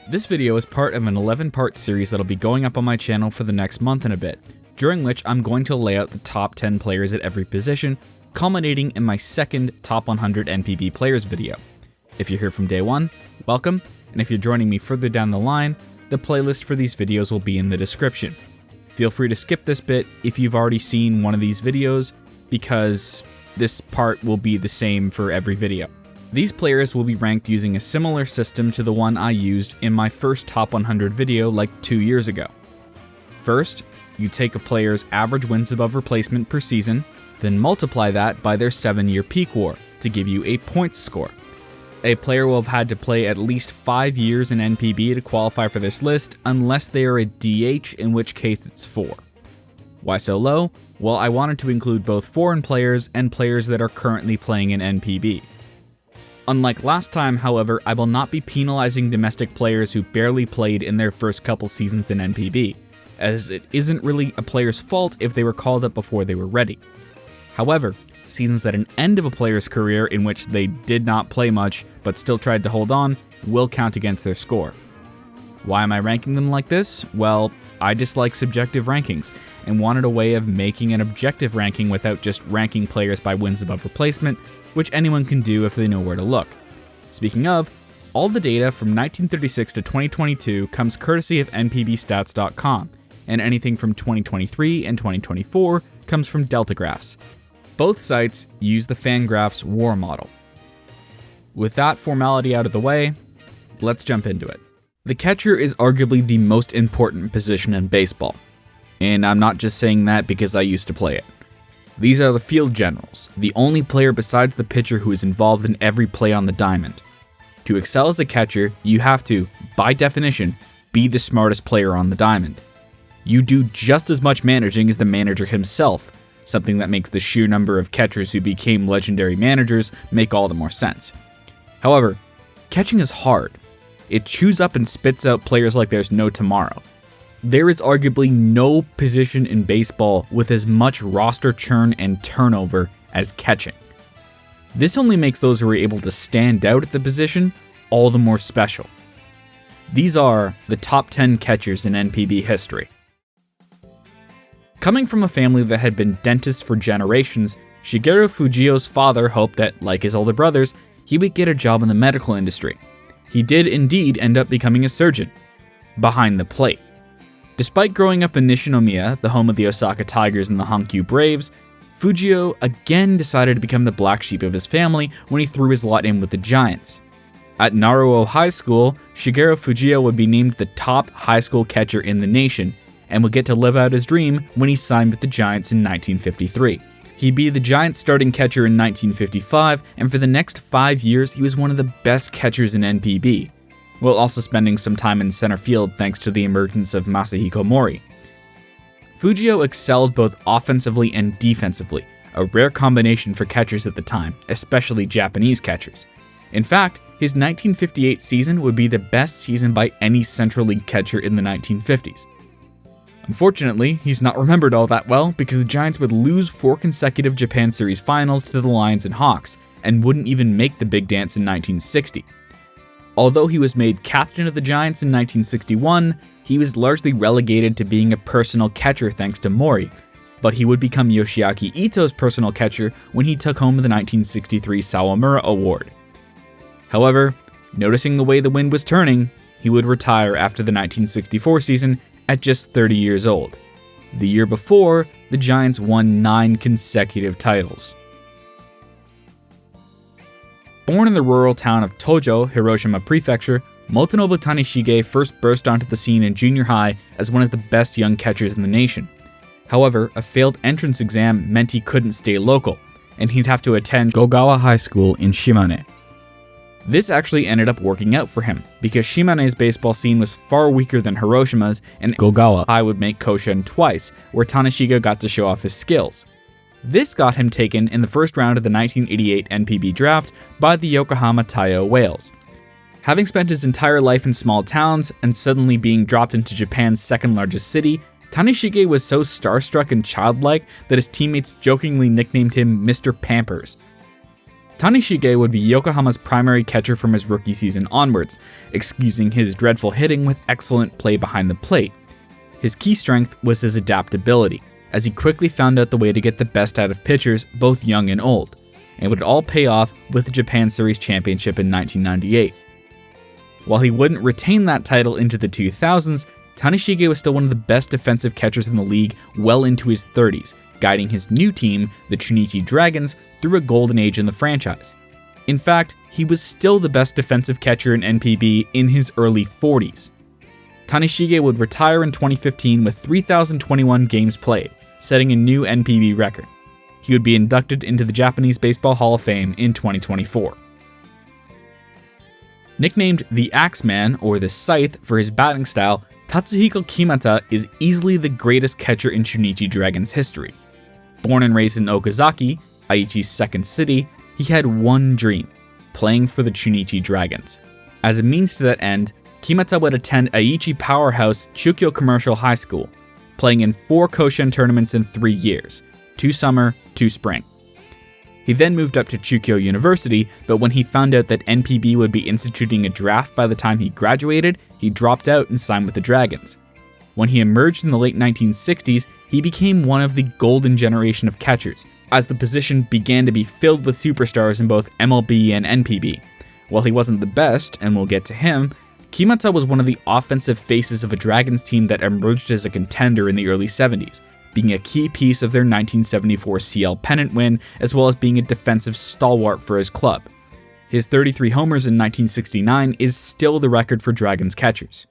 This video is part of an 11-part series that'll be going up on my channel for the next month and a bit, during which I'm going to lay out the top 10 players at every position, culminating in my second Top 100 NPB Players video. If you're here from day one, welcome, and if you're joining me further down the line, the playlist for these videos will be in the description. Feel free to skip this bit if you've already seen one of these videos, because this part will be the same for every video. These players will be ranked using a similar system to the one I used in my first Top 100 video like 2 years ago. First, you take a player's average wins above replacement per season, then multiply that by their 7-year peak WAR to give you a points score. A player will have had to play at least 5 years in NPB to qualify for this list, unless they are a DH, in which case it's 4. Why so low? Well, I wanted to include both foreign players and players that are currently playing in NPB. Unlike last time, however, I will not be penalizing domestic players who barely played in their first couple seasons in NPB, as it isn't really a player's fault if they were called up before they were ready. However, seasons at an end of a player's career in which they did not play much but still tried to hold on will count against their score. Why am I ranking them like this? Well, I dislike subjective rankings and wanted a way of making an objective ranking without just ranking players by wins above replacement, which anyone can do if they know where to look. Speaking of, all the data from 1936 to 2022 comes courtesy of NPBstats.com, and anything from 2023 and 2024 comes from Deltagraphs. Both sites use the Fangraphs WAR model. With that formality out of the way, let's jump into it. The catcher is arguably the most important position in baseball, and I'm not just saying that because I used to play it. These are the field generals, the only player besides the pitcher who is involved in every play on the diamond. To excel as a catcher, you have to, by definition, be the smartest player on the diamond. You do just as much managing as the manager himself, something that makes the sheer number of catchers who became legendary managers make all the more sense. However, catching is hard. It chews up and spits out players like there's no tomorrow. There is arguably no position in baseball with as much roster churn and turnover as catching. This only makes those who are able to stand out at the position all the more special. These are the top 10 catchers in NPB history. Coming from a family that had been dentists for generations, Shigeru Fujio's father hoped that, like his older brothers, he would get a job in the medical industry. He did indeed end up becoming a surgeon, behind the plate. Despite growing up in Nishinomiya, the home of the Osaka Tigers and the Hankyu Braves, Fujio again decided to become the black sheep of his family when he threw his lot in with the Giants. At Naruo High School, Shigeru Fujio would be named the top high school catcher in the nation, and would get to live out his dream when he signed with the Giants in 1953. He'd be the Giants' starting catcher in 1955, and for the next 5 years he was one of the best catchers in NPB, while also spending some time in center field thanks to the emergence of Masahiko Mori. Fujio excelled both offensively and defensively, a rare combination for catchers at the time, especially Japanese catchers. In fact, his 1958 season would be the best season by any Central League catcher in the 1950s. Unfortunately, he's not remembered all that well because the Giants would lose 4 consecutive Japan Series finals to the Lions and Hawks, and wouldn't even make the big dance in 1960. Although he was made captain of the Giants in 1961, he was largely relegated to being a personal catcher thanks to Mori, but he would become Yoshiaki Ito's personal catcher when he took home the 1963 Sawamura Award. However, noticing the way the wind was turning, he would retire after the 1964 season at just 30 years old. The year before, the Giants won 9 consecutive titles. Born in the rural town of Tojo, Hiroshima Prefecture, Motonobu Tanishige first burst onto the scene in junior high as one of the best young catchers in the nation. However, a failed entrance exam meant he couldn't stay local, and he'd have to attend Gogawa High School in Shimane. This actually ended up working out for him, because Shimane's baseball scene was far weaker than Hiroshima's, and Gogawa High would make Koshin twice, where Tanishige got to show off his skills. This got him taken in the first round of the 1988 NPB draft by the Yokohama Taiyo Whales. Having spent his entire life in small towns and suddenly being dropped into Japan's second largest city, Tanishige was so starstruck and childlike that his teammates jokingly nicknamed him Mr. Pampers. Tanishige would be Yokohama's primary catcher from his rookie season onwards, excusing his dreadful hitting with excellent play behind the plate. His key strength was his adaptability, as he quickly found out the way to get the best out of pitchers, both young and old, and would all pay off with the Japan Series championship in 1998. While he wouldn't retain that title into the 2000s, Tanishige was still one of the best defensive catchers in the league well into his 30s, guiding his new team, the Chunichi Dragons, through a golden age in the franchise. In fact, he was still the best defensive catcher in NPB in his early 40s. Tanishige would retire in 2015 with 3,021 games played, setting a new NPB record. He would be inducted into the Japanese Baseball Hall of Fame in 2024. Nicknamed the Axeman, or the Scythe, for his batting style, Tatsuhiko Kimata is easily the greatest catcher in Chunichi Dragons history. Born and raised in Okazaki, Aichi's second city, he had one dream: playing for the Chunichi Dragons. As a means to that end, Kimata would attend Aichi powerhouse Chukyo Commercial High School, playing in 4 Koshin tournaments in 3 years, 2 summer, 2 spring. He then moved up to Chukyo University, but when he found out that NPB would be instituting a draft by the time he graduated, he dropped out and signed with the Dragons. When he emerged in the late 1960s, he became one of the golden generation of catchers, as the position began to be filled with superstars in both MLB and NPB. While he wasn't the best, and we'll get to him, Kimata was one of the offensive faces of a Dragons team that emerged as a contender in the early 70s, being a key piece of their 1974 CL pennant win, as well as being a defensive stalwart for his club. His 33 homers in 1969 is still the record for Dragons catchers.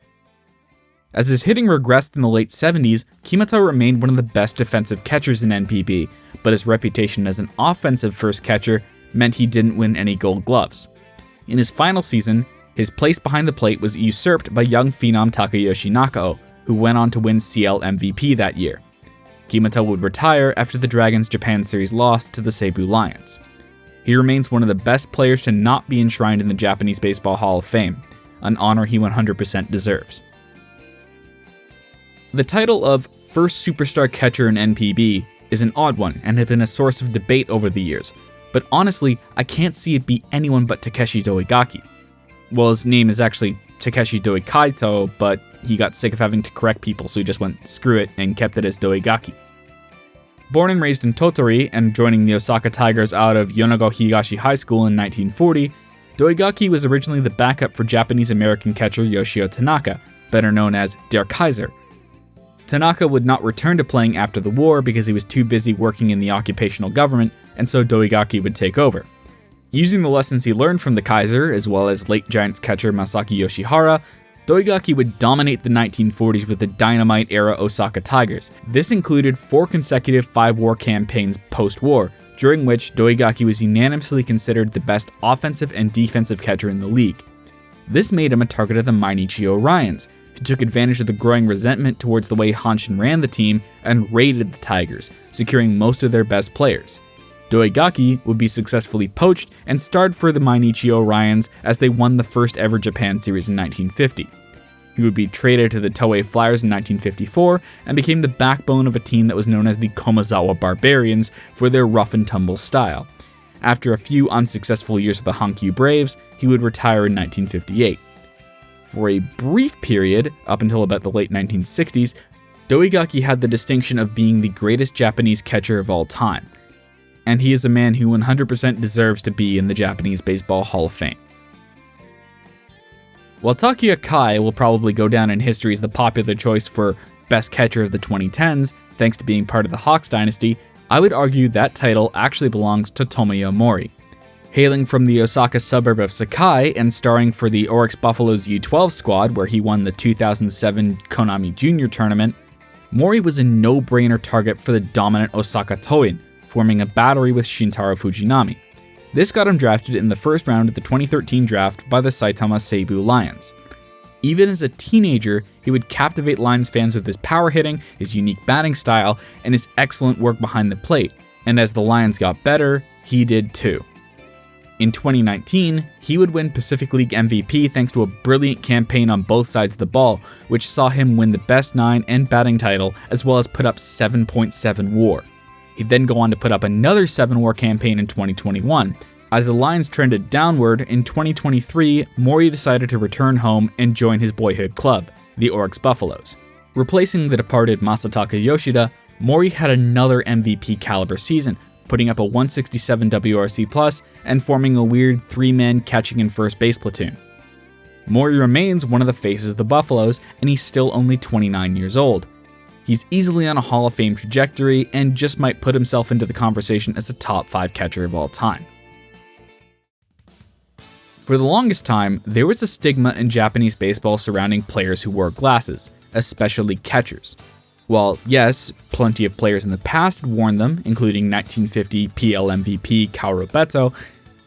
As his hitting regressed in the late 70s, Kimata remained one of the best defensive catchers in NPB, but his reputation as an offensive first catcher meant he didn't win any gold gloves. In his final season, his place behind the plate was usurped by young phenom Takayoshi Nakao, who went on to win CL MVP that year. Kimata would retire after the Dragons' Japan Series loss to the Seibu Lions. He remains one of the best players to not be enshrined in the Japanese Baseball Hall of Fame, an honor he 100% deserves. The title of First Superstar Catcher in NPB is an odd one and has been a source of debate over the years, but honestly, I can't see it be anyone but Takeshi Doigaki. Well, his name is actually Takeshi Doikaito, but he got sick of having to correct people, so he just went screw it and kept it as Doigaki. Born and raised in Tottori and joining the Osaka Tigers out of Yonago Higashi High School in 1940, Doigaki was originally the backup for Japanese-American catcher Yoshio Tanaka, better known as Der Kaiser. Tanaka would not return to playing after the war because he was too busy working in the occupational government, and so Doigaki would take over. Using the lessons he learned from the Kaiser, as well as late Giants catcher Masaki Yoshihara, Doigaki would dominate the 1940s with the dynamite-era Osaka Tigers. This included 4 consecutive 5-war campaigns post-war, during which Doigaki was unanimously considered the best offensive and defensive catcher in the league. This made him a target of the Mainichi Orions, who took advantage of the growing resentment towards the way Hanshin ran the team and raided the Tigers, securing most of their best players. Doigaki would be successfully poached and starred for the Mainichi Orions as they won the first ever Japan Series in 1950. He would be traded to the Toei Flyers in 1954 and became the backbone of a team that was known as the Komazawa Barbarians for their rough and tumble style. After a few unsuccessful years with the Hankyu Braves, he would retire in 1958. For a brief period, up until about the late 1960s, Doigaki had the distinction of being the greatest Japanese catcher of all time, and he is a man who 100% deserves to be in the Japanese Baseball Hall of Fame. While Takuya Kai will probably go down in history as the popular choice for best catcher of the 2010s, thanks to being part of the Hawks dynasty, I would argue that title actually belongs to Tomoyo Mori. Hailing from the Osaka suburb of Sakai and starring for the Oryx Buffaloes U12 squad where he won the 2007 Konami Junior Tournament, Mori was a no-brainer target for the dominant Osaka Toin, forming a battery with Shintaro Fujinami. This got him drafted in the first round of the 2013 draft by the Saitama Seibu Lions. Even as a teenager, he would captivate Lions fans with his power hitting, his unique batting style, and his excellent work behind the plate, and as the Lions got better, he did too. In 2019, he would win Pacific League MVP thanks to a brilliant campaign on both sides of the ball, which saw him win the Best 9 and batting title, as well as put up 7.7 WAR. He'd then go on to put up another 7-war campaign in 2021, As the lines trended downward, in 2023, Mori decided to return home and join his boyhood club, the Oryx Buffaloes. Replacing the departed Masataka Yoshida, Mori had another MVP caliber season, putting up a 167 WRC+ and forming a weird 3-man catching and first base platoon. Mori remains one of the faces of the Buffaloes, and he's still only 29 years old. He's easily on a Hall of Fame trajectory and just might put himself into the conversation as a top 5 catcher of all time. For the longest time, there was a stigma in Japanese baseball surrounding players who wore glasses, especially catchers. While, yes, plenty of players in the past had worn them, including 1950 PL MVP Kaoru Beto,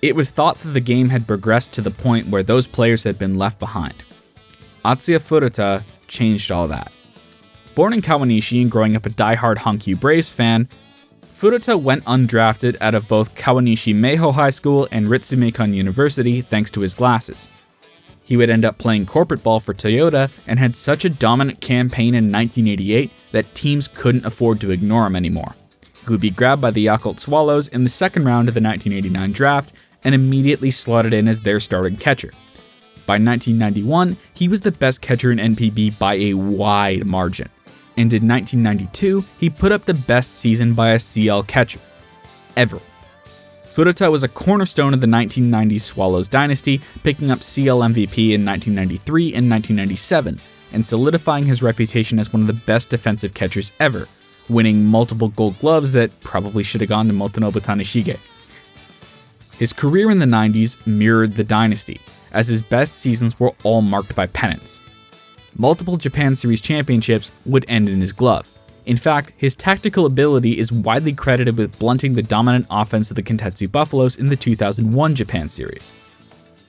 it was thought that the game had progressed to the point where those players had been left behind. Atsuya Furuta changed all that. Born in Kawanishi and growing up a die-hard Hankyu Braves fan, Furuta went undrafted out of both Kawanishi Meiho High School and Ritsumeikan University thanks to his glasses. He would end up playing corporate ball for Toyota and had such a dominant campaign in 1988 that teams couldn't afford to ignore him anymore. He would be grabbed by the Yakult Swallows in the second round of the 1989 draft and immediately slotted in as their starting catcher. By 1991, he was the best catcher in NPB by a wide margin. And in 1992, he put up the best season by a CL catcher ever. Furuta was a cornerstone of the 1990s Swallows dynasty, picking up CL MVP in 1993 and 1997, and solidifying his reputation as one of the best defensive catchers ever, winning multiple gold gloves that probably should have gone to Motonobu Tanishige. His career in the 90s mirrored the dynasty, as his best seasons were all marked by pennants. Multiple Japan Series championships would end in his glove. In fact, his tactical ability is widely credited with blunting the dominant offense of the Kintetsu Buffaloes in the 2001 Japan Series.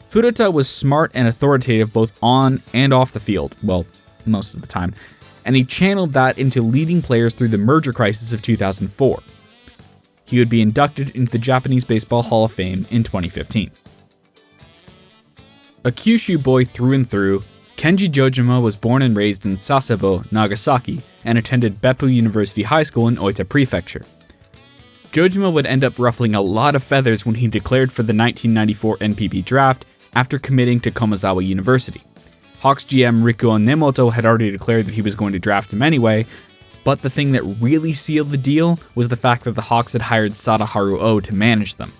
Furuta was smart and authoritative both on and off the field, well, most of the time, and he channeled that into leading players through the merger crisis of 2004. He would be inducted into the Japanese Baseball Hall of Fame in 2015. A Kyushu boy through and through, Kenji Jojima was born and raised in Sasebo, Nagasaki, and attended Beppu University High School in Oita Prefecture. Jojima would end up ruffling a lot of feathers when he declared for the 1994 NPB draft after committing to Komazawa University. Hawks GM Rikuo Nemoto had already declared that he was going to draft him anyway, but the thing that really sealed the deal was the fact that the Hawks had hired Sadaharu Oh to manage them.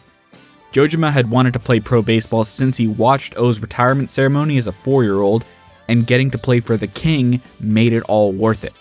Jojima had wanted to play pro baseball since he watched Oh's retirement ceremony as a 4-year-old, and getting to play for the King made it all worth it.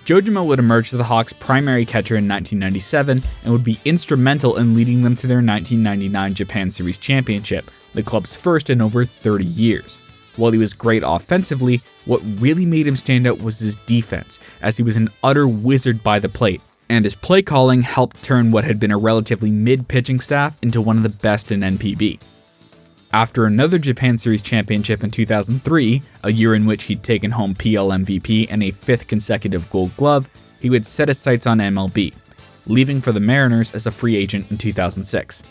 Jojima would emerge as the Hawks' primary catcher in 1997 and would be instrumental in leading them to their 1999 Japan Series championship, the club's first in over 30 years. While he was great offensively, what really made him stand out was his defense, as he was an utter wizard by the plate, and his play calling helped turn what had been a relatively mid-pitching staff into one of the best in NPB. After another Japan Series championship in 2003, a year in which he'd taken home PL MVP and a 5th consecutive Gold Glove, he would set his sights on MLB, leaving for the Mariners as a free agent in 2006.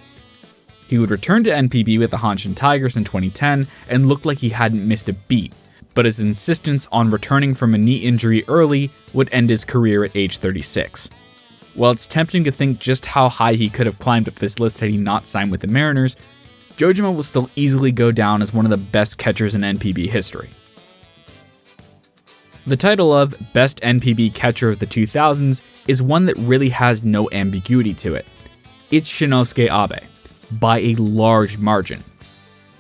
He would return to NPB with the Hanshin Tigers in 2010 and looked like he hadn't missed a beat, but his insistence on returning from a knee injury early would end his career at age 36. While it's tempting to think just how high he could have climbed up this list had he not signed with the Mariners, Jojima will still easily go down as one of the best catchers in NPB history. The title of Best NPB Catcher of the 2000s is one that really has no ambiguity to it. It's Shinosuke Abe, by a large margin.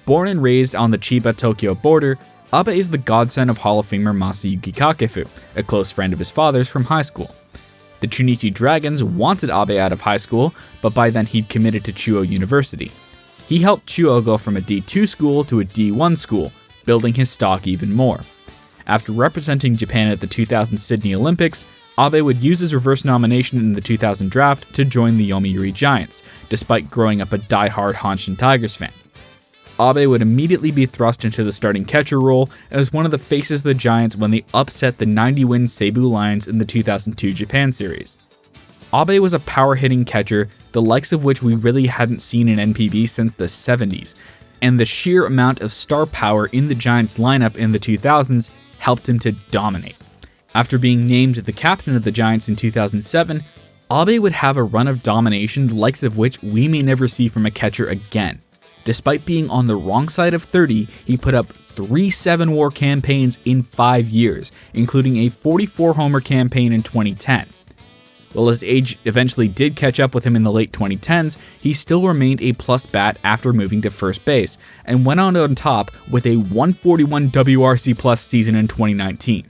Born and raised on the Chiba-Tokyo border, Abe is the godson of Hall of Famer Masayuki Kakefu, a close friend of his father's from high school. The Chunichi Dragons wanted Abe out of high school, but by then he'd committed to Chuo University. He helped Chuo go from a D2 school to a D1 school, building his stock even more. After representing Japan at the 2000 Sydney Olympics, Abe would use his reverse nomination in the 2000 draft to join the Yomiuri Giants, despite growing up a die-hard Hanshin Tigers fan. Abe would immediately be thrust into the starting catcher role as one of the faces of the Giants when they upset the 90-win Seibu Lions in the 2002 Japan Series. Abe was a power-hitting catcher, the likes of which we really hadn't seen in NPB since the 70s, and the sheer amount of star power in the Giants lineup in the 2000s helped him to dominate. After being named the captain of the Giants in 2007, Abe would have a run of domination the likes of which we may never see from a catcher again. Despite being on the wrong side of 30, he put up 3 7-WAR campaigns in 5 years, including a 44-homer campaign in 2010. While his age eventually did catch up with him in the late 2010s, he still remained a plus bat after moving to first base, and went on top with a 141 WRC plus season in 2019.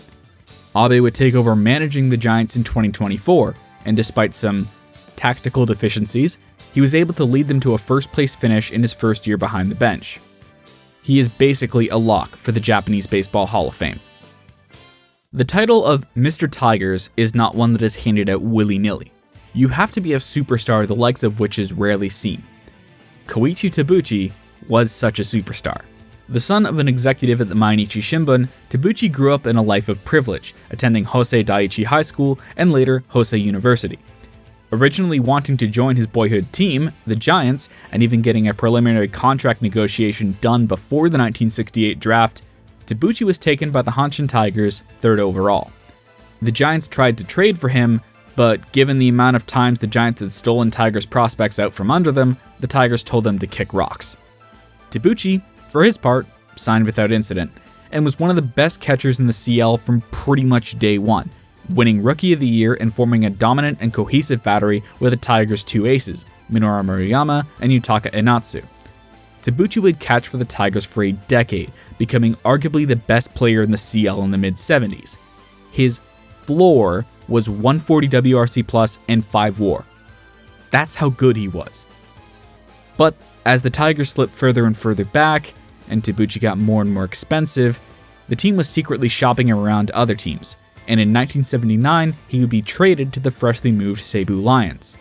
Abe would take over managing the Giants in 2024, and despite some tactical deficiencies, he was able to lead them to a first-place finish in his first year behind the bench. He is basically a lock for the Japanese Baseball Hall of Fame. The title of Mr. Tigers is not one that is handed out willy-nilly. You have to be a superstar the likes of which is rarely seen. Koichi Tabuchi was such a superstar. The son of an executive at the Mainichi Shimbun, Tabuchi grew up in a life of privilege, attending Hosei Daiichi High School and later Hosei University. Originally wanting to join his boyhood team, the Giants, and even getting a preliminary contract negotiation done before the 1968 draft, Tabuchi was taken by the Hanshin Tigers 3rd overall. The Giants tried to trade for him, but given the amount of times the Giants had stolen Tigers prospects out from under them, the Tigers told them to kick rocks. Tabuchi, for his part, signed without incident, and was one of the best catchers in the CL from pretty much day one, winning Rookie of the Year and forming a dominant and cohesive battery with the Tigers' 2 aces, Minoru Murayama and Yutaka Inatsu. Tabuchi would catch for the Tigers for a decade, becoming arguably the best player in the CL in the mid-70s. His floor was 140 WRC plus and 5 WAR. That's how good he was. But as the Tigers slipped further and further back, and Tabuchi got more and more expensive, the team was secretly shopping him around to other teams, and in 1979 he would be traded to the freshly moved Seibu Lions.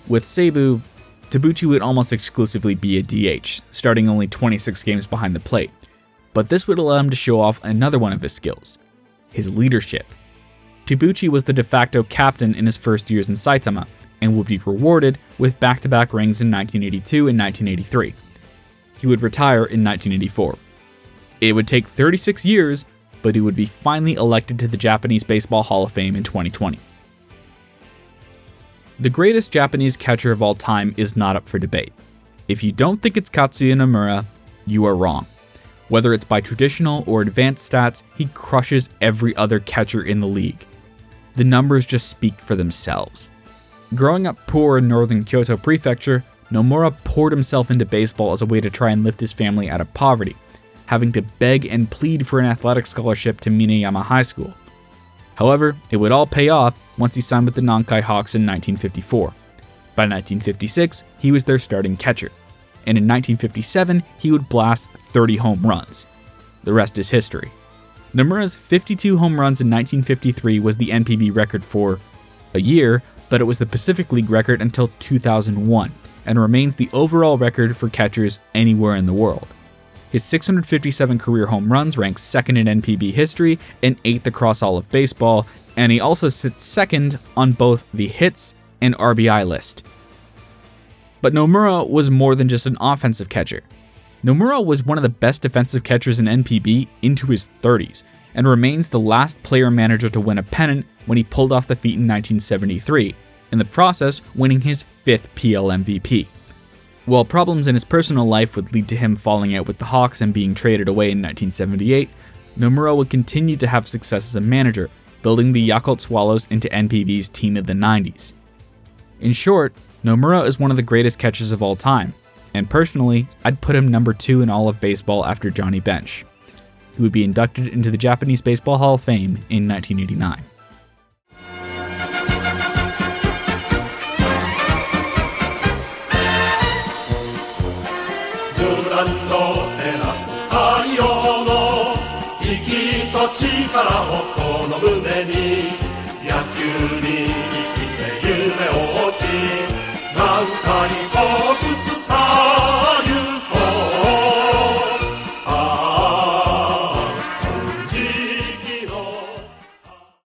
With Seibu, Tabuchi would almost exclusively be a DH, starting only 26 games behind the plate, but this would allow him to show off another one of his skills: his leadership. Tabuchi was the de facto captain in his first years in Saitama, and would be rewarded with back-to-back rings in 1982 and 1983. He would retire in 1984. It would take 36 years, but he would be finally elected to the Japanese Baseball Hall of Fame in 2020. The greatest Japanese catcher of all time is not up for debate. If you don't think it's Katsuya Nomura, you are wrong. Whether it's by traditional or advanced stats, he crushes every other catcher in the league. The numbers just speak for themselves. Growing up poor in northern Kyoto Prefecture, Nomura poured himself into baseball as a way to try and lift his family out of poverty, having to beg and plead for an athletic scholarship to Mineyama High School. However, it would all pay off once he signed with the Nankai Hawks in 1954. By 1956, he was their starting catcher, and in 1957, he would blast 30 home runs. The rest is history. Nomura's 52 home runs in 1953 was the NPB record for a year, but it was the Pacific League record until 2001, and remains the overall record for catchers anywhere in the world. His 657 career home runs ranks 2nd in NPB history and 8th across all of baseball, and he also sits 2nd on both the hits and RBI list. But Nomura was more than just an offensive catcher. Nomura was one of the best defensive catchers in NPB into his 30s, and remains the last player-manager to win a pennant when he pulled off the feat in 1973, in the process winning his 5th PL MVP. While problems in his personal life would lead to him falling out with the Hawks and being traded away in 1978, Nomura would continue to have success as a manager, building the Yakult Swallows into NPB's team of the 90s. In short, Nomura is one of the greatest catchers of all time, and personally, I'd put him number 2 in all of baseball after Johnny Bench. He would be inducted into the Japanese Baseball Hall of Fame in 1989. Yaku ni 生きて夢を追って何かにフォーカス